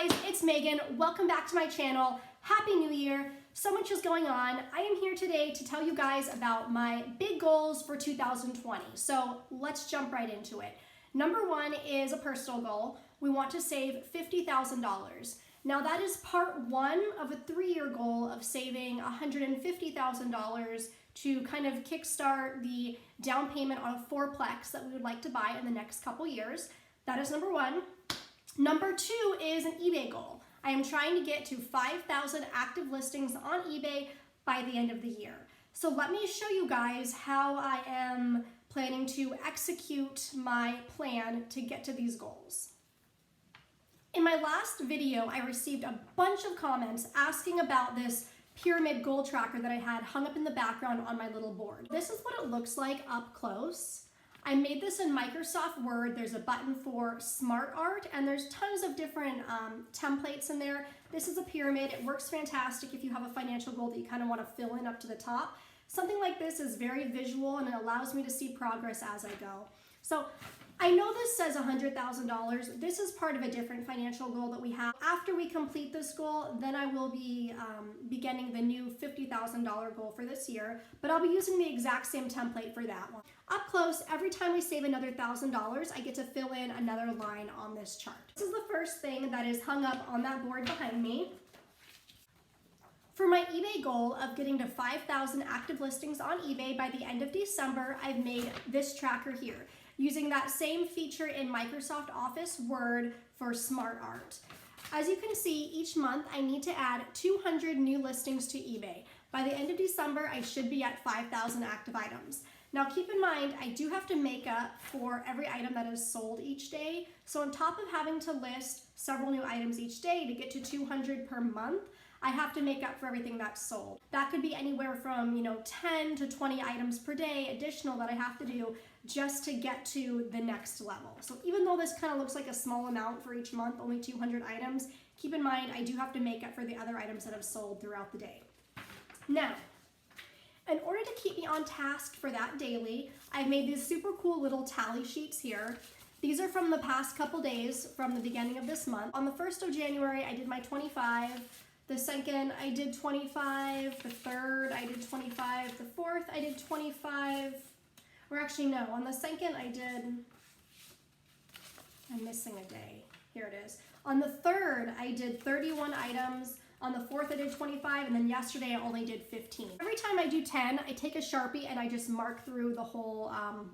guys, it's Megan. Welcome back to my channel. Happy New Year. So much is going on. I am here today to tell you guys about my big goals for 2020. So let's jump right into it. Number one is a personal goal. We want to save $50,000. Now that is part one of a 3-year goal of saving $150,000 to kind of kickstart the down payment on a fourplex that we would like to buy in the next couple years. That is number one. Number two is an eBay goal. I am trying to get to 5,000 active listings on eBay by the end of the year. So let me show you guys how I am planning to execute my plan to get to these goals. In my last video, I received a bunch of comments asking about this pyramid goal tracker that I had hung up in the background on my little board. This is what it looks like up close. I made this in Microsoft Word. There's a button for smart art and there's tons of different templates in there. This is a pyramid. It works fantastic if you have a financial goal that you kind of want to fill in up to the top. Something like this is very visual and it allows me to see progress as I go. So I know this says $100,000. This is part of a different financial goal that we have. After we complete this goal, then I will be beginning the new $50,000 goal for this year, but I'll be using the exact same template for that one. Up close, every time we save another $1,000, I get to fill in another line on this chart. This is the first thing that is hung up on that board behind me. For my eBay goal of getting to 5,000 active listings on eBay by the end of December, I've made this tracker here, using that same feature in Microsoft Office Word for smart art. As you can see, each month I need to add 200 new listings to eBay. By the end of December, I should be at 5,000 active items. Now keep in mind, I do have to make up for every item that is sold each day. So on top of having to list several new items each day to get to 200 per month, I have to make up for everything that's sold. That could be anywhere from 10 to 20 items per day additional that I have to do just to get to the next level. So even though this kind of looks like a small amount for each month, only 200 items, keep in mind I do have to make up for the other items that have sold throughout the day. Now, in order to keep me on task for that daily, I've made these super cool little tally sheets here. These are from the past couple days from the beginning of this month. On the 1st of January, I did my 25. The 2nd, I did 25. The 3rd, I did 25. The 4th, I did 25. Or actually, no, on the 2nd, I'm missing a day. Here it is. On the 3rd, I did 31 items. On the 4th, I did 25, and then yesterday, I only did 15. Every time I do 10, I take a Sharpie and I just mark through the whole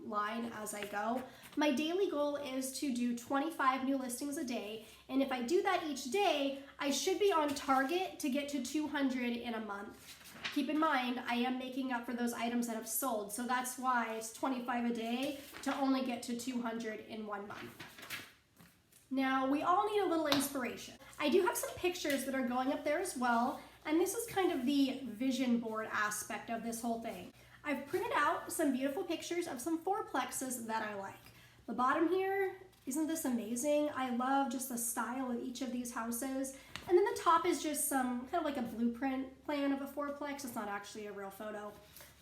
line as I go. My daily goal is to do 25 new listings a day, and if I do that each day, I should be on target to get to 200 in a month. Keep in mind, I am making up for those items that have sold, so that's why it's 25 a day to only get to 200 in 1 month. Now, we all need a little inspiration. I do have some pictures that are going up there as well, and this is kind of the vision board aspect of this whole thing. I've printed out some beautiful pictures of some fourplexes that I like. The bottom here, isn't this amazing? I love just the style of each of these houses. And then the top is just some kind of like a blueprint plan of a fourplex. It's not actually a real photo.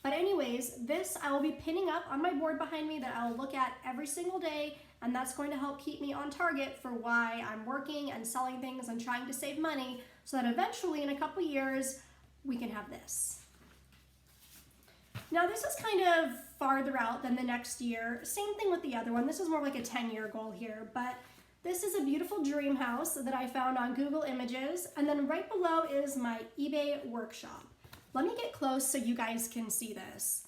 But anyways, this I will be pinning up on my board behind me that I will look at every single day, and that's going to help keep me on target for why I'm working and selling things and trying to save money so that eventually in a couple years we can have this. Now this is kind of farther out than the next year. Same thing with the other one. This is more like a 10-year goal here, but this is a beautiful dream house that I found on Google Images, and then right below is my eBay workshop. Let me get close so you guys can see this.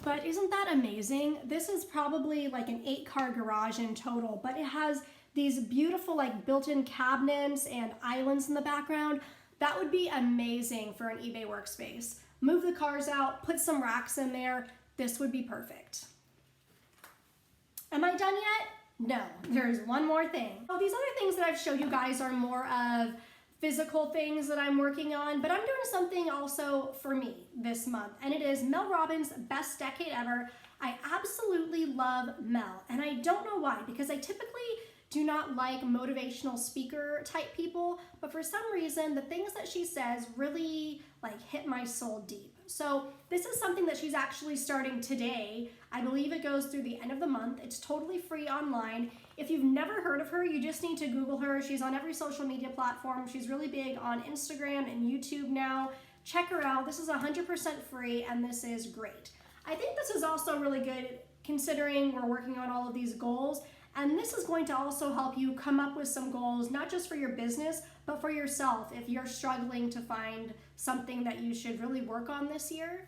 But isn't that amazing? This is probably like an 8-car garage in total, but it has these beautiful like built-in cabinets and islands in the background. That would be amazing for an eBay workspace. Move the cars out, put some racks in there. This would be perfect. Am I done yet? No, there's one more thing. Oh, these other things that I've showed you guys are more of physical things that I'm working on, but I'm doing something also for me this month, and it is Mel Robbins' Best Decade Ever. I absolutely love Mel, and I don't know why, because I typically do not like motivational speaker type people, but for some reason, the things that she says really like hit my soul deep. So this is something that she's actually starting today. I believe it goes through the end of the month. It's totally free online. If you've never heard of her, you just need to Google her. She's on every social media platform. She's really big on Instagram and YouTube now. Check her out. This is 100% free, and this is great. I think this is also really good considering we're working on all of these goals. And this is going to also help you come up with some goals, not just for your business, but for yourself if you're struggling to find something that you should really work on this year.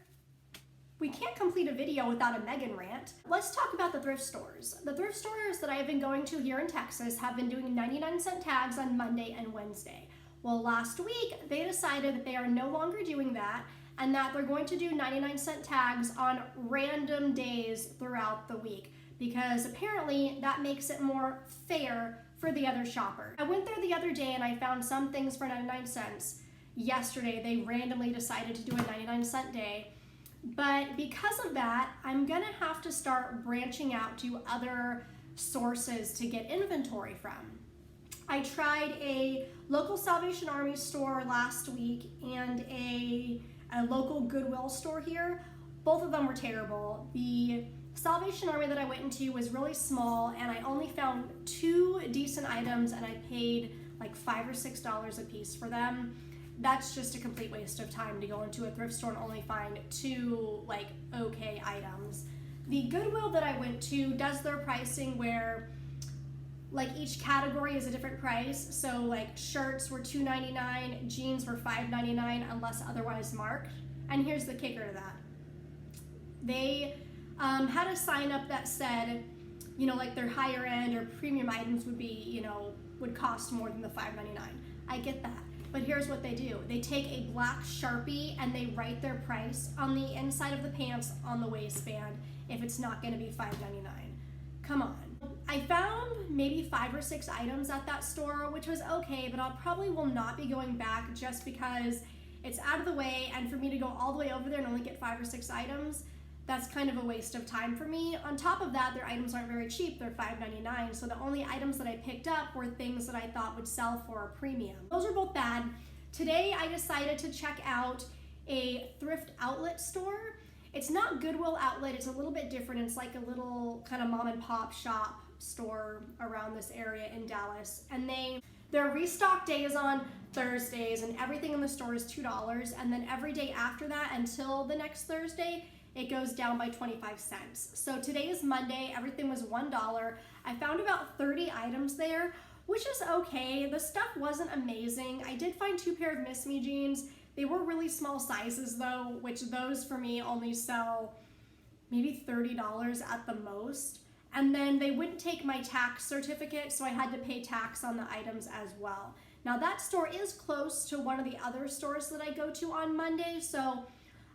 We can't complete a video without a Megan rant. Let's talk about the thrift stores. The thrift stores that I have been going to here in Texas have been doing 99-cent tags on Monday and Wednesday. Well, last week they decided that they are no longer doing that and that they're going to do 99-cent tags on random days throughout the week, because apparently that makes it more fair for the other shopper. I went there the other day and I found some things for 99 cents. Yesterday, they randomly decided to do a 99-cent day. But because of that, I'm gonna have to start branching out to other sources to get inventory from. I tried a local Salvation Army store last week and a local Goodwill store here. Both of them were terrible. The Salvation Army that I went into was really small, and I only found 2 decent items, and I paid like $5 or $6 a piece for them. That's just a complete waste of time to go into a thrift store and only find 2 like okay items. The Goodwill that I went to does their pricing where like each category is a different price. So like shirts were $2.99, jeans were $5.99 unless otherwise marked. And here's the kicker to that. They had a sign up that said, you know, like their higher end or premium items would be, you know, would cost more than the $5.99. I get that. But here's what they do. They take a black Sharpie and they write their price on the inside of the pants on the waistband if it's not going to be $5.99. Come on. I found maybe 5 or 6 items at that store, which was okay, but I'll probably will not be going back just because it's out of the way, and for me to go all the way over there and only get 5 or 6 items, that's kind of a waste of time for me. On top of that, their items aren't very cheap. They're $5.99. So the only items that I picked up were things that I thought would sell for a premium. Those are both bad. Today, I decided to check out a thrift outlet store. It's not Goodwill outlet. It's a little bit different. It's like a little kind of mom and pop shop store around this area in Dallas. And their restock day is on Thursdays, and everything in the store is $2. And then every day after that until the next Thursday, it goes down by 25 cents. So today is Monday, everything was $1. I found about 30 items there, which is okay. The stuff wasn't amazing. I did find 2 pair of Miss Me jeans. They were really small sizes though, which those for me only sell maybe $30 at the most. And then they wouldn't take my tax certificate, so I had to pay tax on the items as well. Now that store is close to one of the other stores that I go to on Monday, so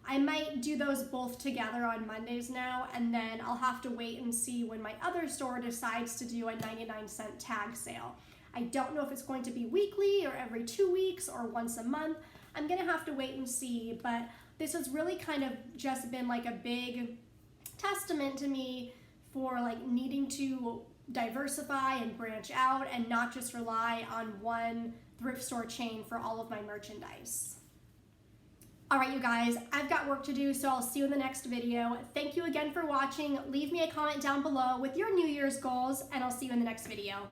I might do those both together on Mondays now, and then I'll have to wait and see when my other store decides to do a 99-cent tag sale. I don't know if it's going to be weekly or every 2 weeks or once a month. I'm gonna have to wait and see, but this has really kind of just been like a big testament to me for like needing to diversify and branch out and not just rely on one thrift store chain for all of my merchandise. All right, you guys, I've got work to do, so I'll see you in the next video. Thank you again for watching. Leave me a comment down below with your New Year's goals, and I'll see you in the next video.